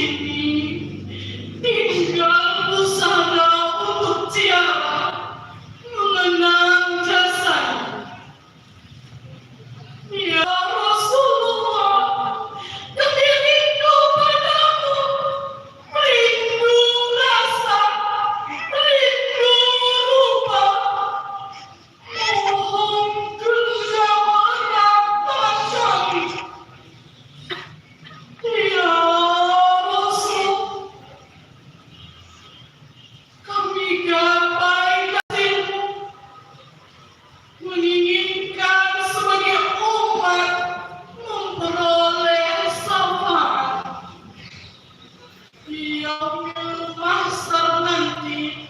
sini tinggal usaha untuk Tiara mengenang jasanya. Ya Rasulullah, kami rindu padamu, rindu rasa, rindu rupa. Mohon kerjamalah kami. Ya Rasul, kami gapai kasih-Mu, menginginkan sebagai umat memperoleh syafaat di yaumul mahsyar nanti,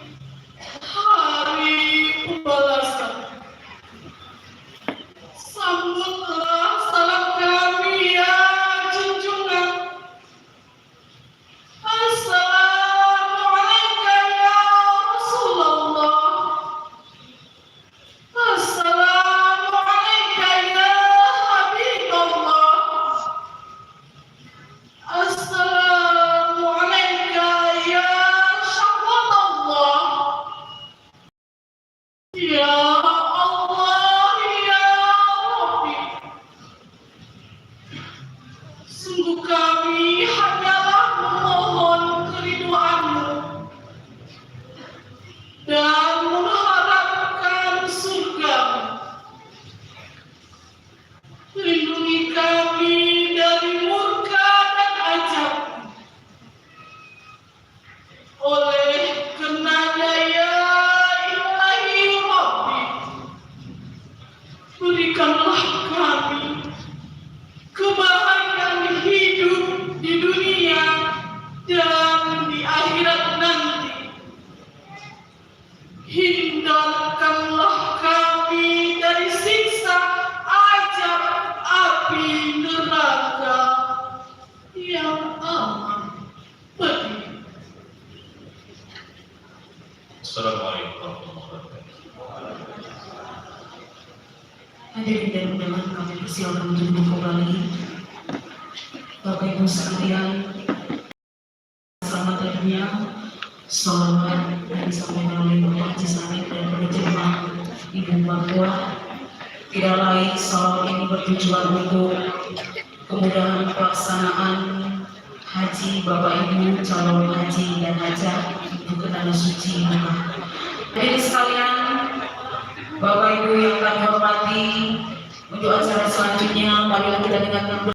hari pembalasan. Sambutlah salam kami ya junjungan. Assalamualaikum ya Rasulullah. Assalamualaikum ya Habibullah. Assalamualaikum ya Syafaqallah. Ya Allah ya Rabbi, sungguh kami hanyalah memohon keridhaan-Mu dan mengharapkan surga-Mu. Lindungi kami dari murka dan azab oleh karenanya ya Ilahi Rabbi, berikanlah kami kebahagiaan hidup di dunia dan di akhirat nanti. Hindarkanlah kami dari siksa azab api neraka yang amat pedih. Assalamualaikum warahmatullahi wabarakatuh. Hadirin dan undangan, kami persilakan untuk duduk kembali. Bapak Ibu sekalian, selamat dunia, selamat yang disampaikan oleh Bapak Haji Said dan penerjemah Ibu Marwa. Tidak lain, salawat ini bertujuan untuk kemudahan pelaksanaan haji Bapak Ibu calon haji dan hajah untuk ke tanah suci Mekah. Hadirin sekalian, Bapak Ibu yang kami hormati, untuk acara selanjutnya marilah kita dengarkan